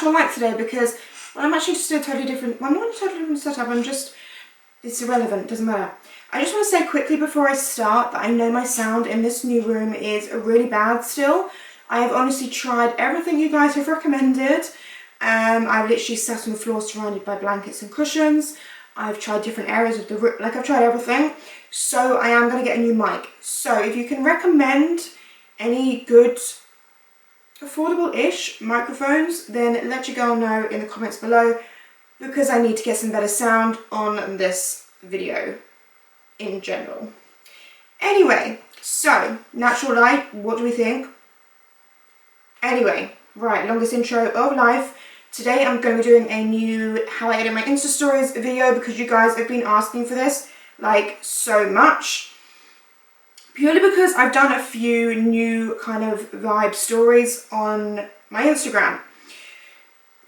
actual light today because I'm actually just in a totally different, well, I'm not in a totally different setup, it's irrelevant, doesn't matter. I just want to say quickly before I start that I know my sound in this new room is really bad still. I have honestly tried everything you guys have recommended. I've literally sat on the floor surrounded by blankets and cushions. I've tried different areas of the room, like I've tried everything. So I am going to get a new mic. So if you can recommend any good affordable-ish microphones, then let your girl know in the comments below, because I need to get some better sound on this video in general. Anyway, so natural light, what do we think? Anyway, right, longest intro of life. Today I'm going to be doing a new how I edit my Insta stories video because you guys have been asking for this like so much. Purely because I've done a few new kind of vibe stories on my Instagram.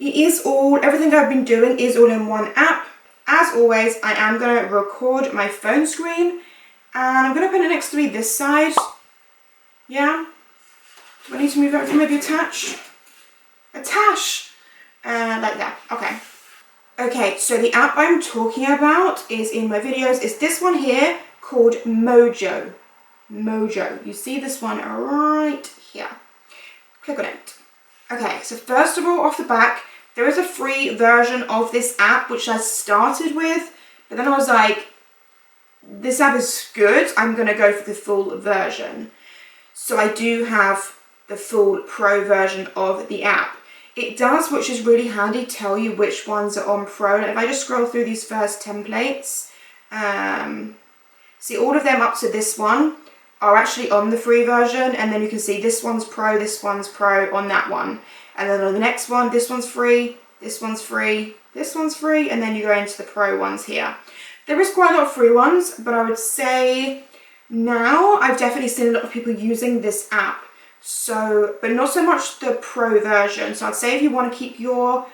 Everything I've been doing is all in one app. As always, I am going to record my phone screen and I'm going to put it next to me this side. Yeah. Do I need to move everything? Maybe attach? Like that. Okay. Okay, so the app I'm talking about is in my videos. It's this one here called Mojo. Mojo. You see this one right here. Click on it. Okay, so first of all, off the back, there is a free version of this app which I started with, but then I was like, this app is good, I'm going to go for the full version. So I do have the full pro version of the app. It does, which is really handy, tell you which ones are on pro. Like if I just scroll through these first templates, see all of them up to this one are actually on the free version, and then you can see this one's pro on that one. And then on the next one, this one's free, this one's free, this one's free, and then you go into the pro ones here. There is quite a lot of free ones, but I would say now I've definitely seen a lot of people using this app. So, but not so much the pro version. So I'd say if you want to keep your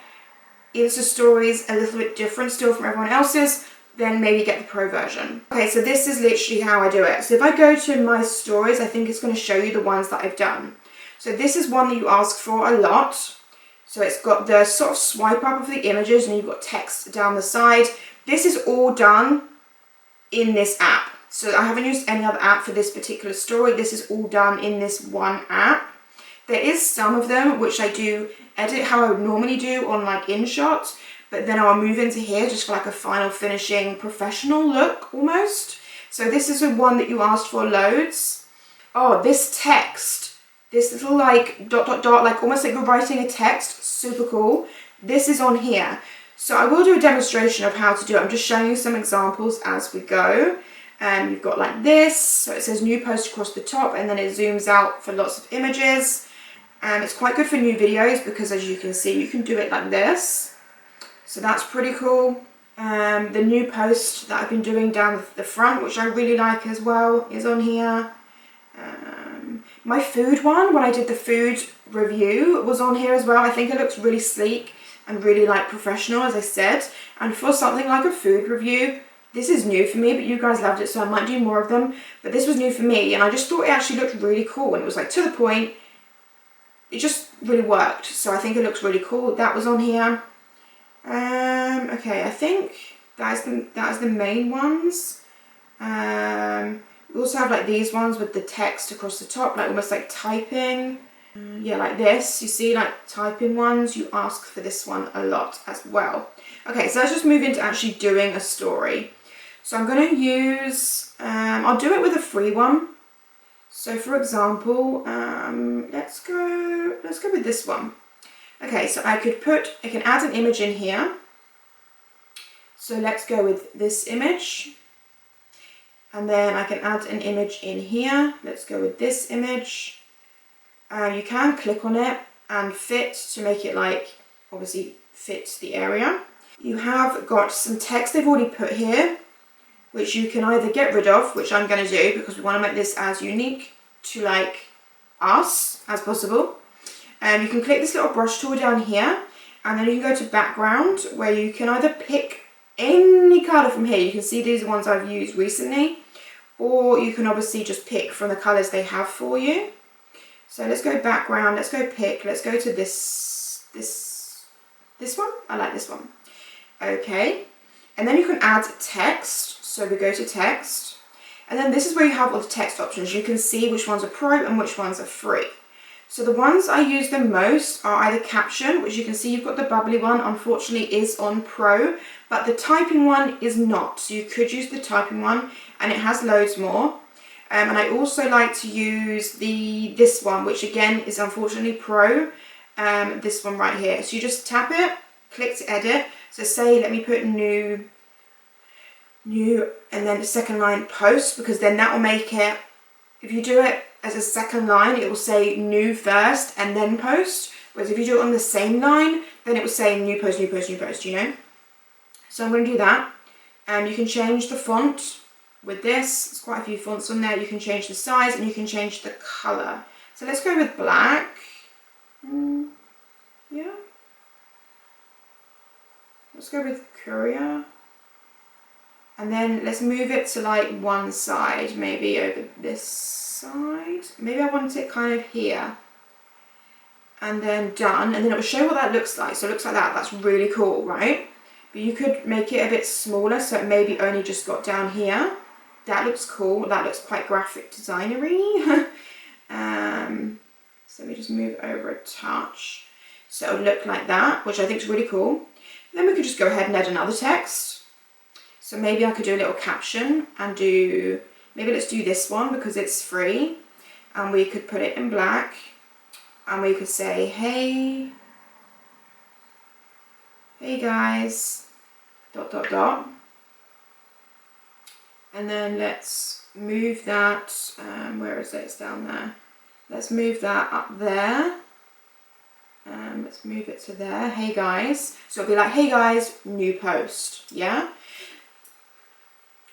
Insta stories a little bit different still from everyone else's, then maybe get the pro version. Okay, so this is literally how I do it. So if I go to my stories, I think it's going to show you the ones that I've done. So this is one that you ask for a lot. So it's got the sort of swipe up of the images and you've got text down the side. This is all done in this app. So I haven't used any other app for this particular story. This is all done in this one app. There is some of them which I do edit how I would normally do on like InShot, but then I'll move into here just for like a final finishing professional look almost. So this is the one that you asked for loads. Oh, this text, this little like ... like almost like you're writing a text, super cool. This is on here. So I will do a demonstration of how to do it. I'm just showing you some examples as we go. And you've got like this, so it says new post across the top and then it zooms out for lots of images. And it's quite good for new videos because as you can see, you can do it like this. So that's pretty cool. The new post that I've been doing down the front, which I really like as well, is on here. My food one, when I did the food review, was on here as well. I think it looks really sleek and really like professional, as I said. And for something like a food review, this is new for me, but you guys loved it, so I might do more of them. But this was new for me, and I just thought it actually looked really cool. And it was like to the point. It just really worked. So I think it looks really cool. That was on here. Okay, I think that is the main ones. We also have like these ones with the text across the top, like almost like typing. Yeah, like this. You see, like typing ones. You ask for this one a lot as well. Okay, so let's just move into actually doing a story. So I'm going to use, I'll do it with a free one. So for example, let's go with this one. Okay, so I can add an image in here. So let's go with this image. And then I can add an image in here. Let's go with this image. You can click on it and fit to make it like, obviously fit the area. You have got some text they've already put here, which you can either get rid of, which I'm going to do because we want to make this as unique to like us as possible. You can click this little brush tool down here, and then you can go to background, where you can either pick any colour from here. You can see these are ones I've used recently, or you can obviously just pick from the colours they have for you. So let's go background, let's go pick, let's go to this This one? I like this one. Okay. And then you can add text. So we go to text. And then this is where you have all the text options. You can see which ones are pro and which ones are free. So the ones I use the most are either caption, which you can see you've got the bubbly one, unfortunately is on pro, but the typing one is not. So you could use the typing one and it has loads more. And I also like to use this one, which again is unfortunately pro, this one right here. So you just tap it, click to edit. So say, let me put new, and then the second line post, because then that will make it, if you do it as a second line, it will say new first and then post. Whereas if you do it on the same line, then it will say new post, new post, new post, you know? So I'm going to do that. And you can change the font with this. There's quite a few fonts on there. You can change the size and you can change the colour. So let's go with black. Yeah. Let's go with courier. And then let's move it to like one side, maybe over this side. Maybe I want it kind of here. And then done. And then it will show what that looks like. So it looks like that. That's really cool, right? But you could make it a bit smaller, so it maybe only just got down here. That looks cool. That looks quite graphic designery. So let me just move over a touch. So it would look like that, which I think is really cool. Then we could just go ahead and add another text. So maybe I could do a little caption and maybe let's do this one because it's free. And we could put it in black. And we could say, hey guys, ... And then let's move that, where is it? It's down there. Let's move that up there. Let's move it to there. Hey guys. So it'll be like, hey guys, new post. Yeah?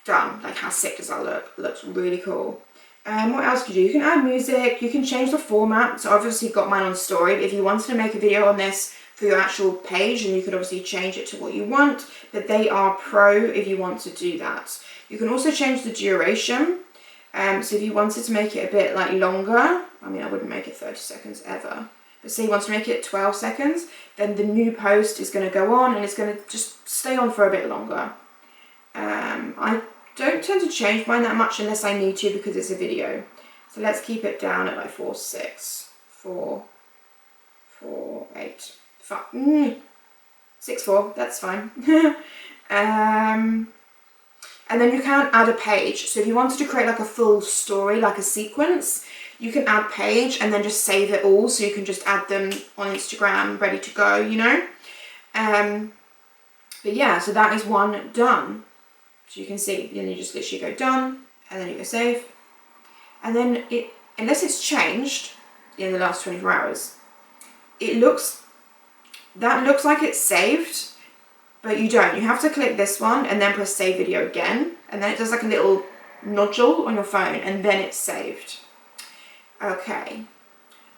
Done. Like, how sick does that look? It looks really cool. What else can you do? You can add music. You can change the format. So obviously got mine on story. But if you wanted to make a video on this for your actual page, and you could obviously change it to what you want. But they are pro if you want to do that. You can also change the duration. So if you wanted to make it a bit like longer, I mean, I wouldn't make it 30 seconds ever. But say you want to make it 12 seconds, then the new post is going to go on and it's going to just stay on for a bit longer. I don't tend to change mine that much unless I need to because it's a video. So let's keep it down at like 4:6, 4, 4, 8, 5, 6, 4, that's fine. And then you can add a page. So if you wanted to create like a full story, like a sequence, you can add page and then just save it all. So you can just add them on Instagram, ready to go, you know. But yeah, so that is one done. So you can see, then you just literally go done, and then you go save. And then unless it's changed in the last 24 hours, that looks like it's saved. But you don't. You have to click this one and then press save video again. And then it does like a little nodule on your phone and then it's saved. Okay.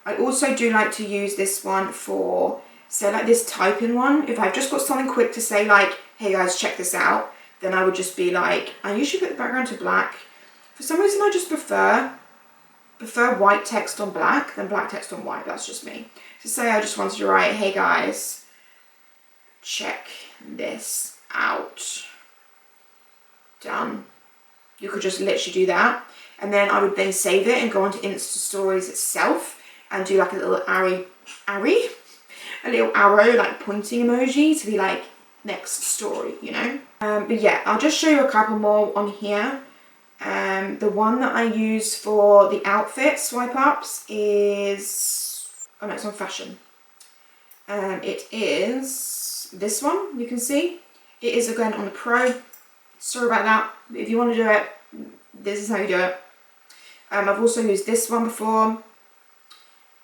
I also do like to use this one for, so like this typing one. If I've just got something quick to say like, hey guys, check this out. Then I would just be like, I usually put the background to black. For some reason I just prefer white text on black than black text on white. That's just me. So say I just wanted to write, hey guys, check this out. Done. You could just literally do that. And then I would then save it and go onto Insta Stories itself and do like a little a little arrow, like pointing emoji to be like next story, you know. But yeah, I'll just show you a couple more on here. The one that I use for the outfit swipe ups is, oh no, it's on fashion. It is this one, you can see. It is again on the Pro. Sorry about that. If you want to do it, this is how you do it. I've also used this one before.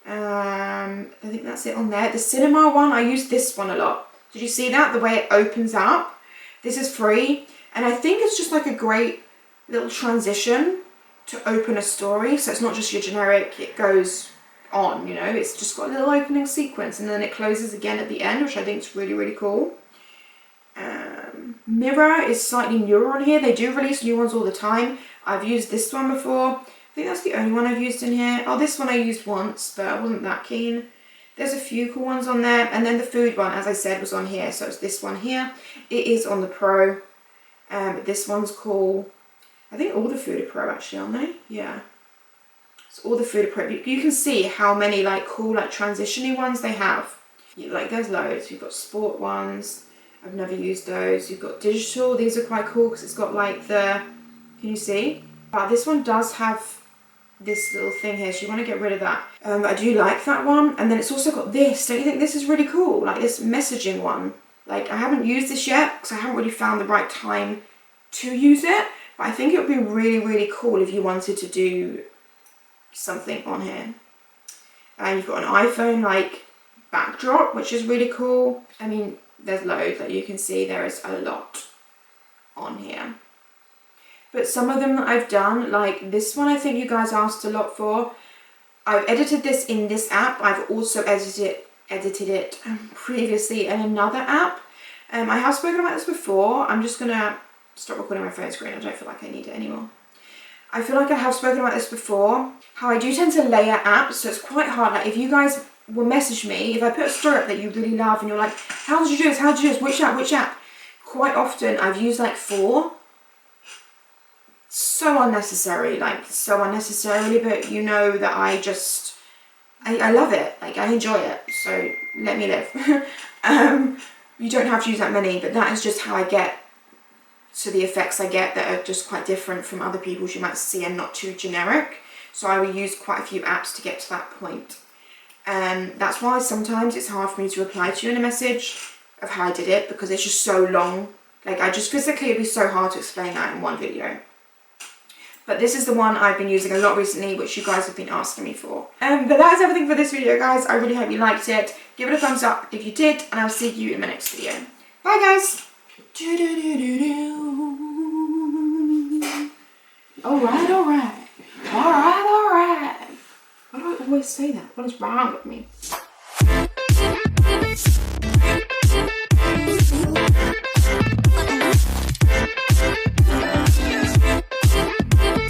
I think that's it on there. The cinema one, I use this one a lot. Did you see that? The way it opens up. This is free. And I think it's just like a great little transition to open a story. So it's not just your generic, it goes on, you know. It's just got a little opening sequence and then it closes again at the end, which I think is really, really cool. Mirror is slightly newer on here. They do release new ones all the time. I've used this one before. I think that's the only one I've used in here. Oh, this one I used once, but I wasn't that keen. There's a few cool ones on there. And then the food one, as I said, was on here. So it's this one here. It is on the Pro. This one's cool. I think all the food are Pro actually, aren't they? Yeah. So all the food are Pro. You can see how many like cool like transition-y ones they have. Like there's loads. You've got sport ones. I've never used those. You've got digital. These are quite cool because it's got like the, can you see? This one does have this little thing here, so you want to get rid of that. I do like that one. And then it's also got this. Don't you think this is really cool? Like this messaging one. Like I haven't used this yet because I haven't really found the right time to use it. But I think it would be really, really cool if you wanted to do something on here. And you've got an iPhone like backdrop, which is really cool. I mean, there's loads, like you can see there is a lot on here. But some of them that I've done, like this one I think you guys asked a lot for. I've edited this in this app. I've also edited it previously in another app. I have spoken about this before. I'm just going to stop recording my phone screen. I don't feel like I need it anymore. I feel like I have spoken about this before. How I do tend to layer apps, so it's quite hard. Like if you guys will message me, if I put a story up that you really love and you're like, how did you do this? How did you do this? Which app? Which app? Quite often I've used like 4. So unnecessary, like so unnecessarily, but you know that I love it. Like I enjoy it. So let me live. You don't have to use that many, but that is just how I get to the effects I get that are just quite different from other people's you might see and not too generic. So I will use quite a few apps to get to that point. That's why sometimes it's hard for me to reply to you in a message of how I did it because it's just so long. Like I just physically, it'd be so hard to explain that in one video. But this is the one I've been using a lot recently, which you guys have been asking me for. But that is everything for this video, guys. I really hope you liked it. Give it a thumbs up if you did, and I'll see you in my next video. Bye, guys. Alright, alright. Alright, alright. Why do I always say that? What is wrong with me?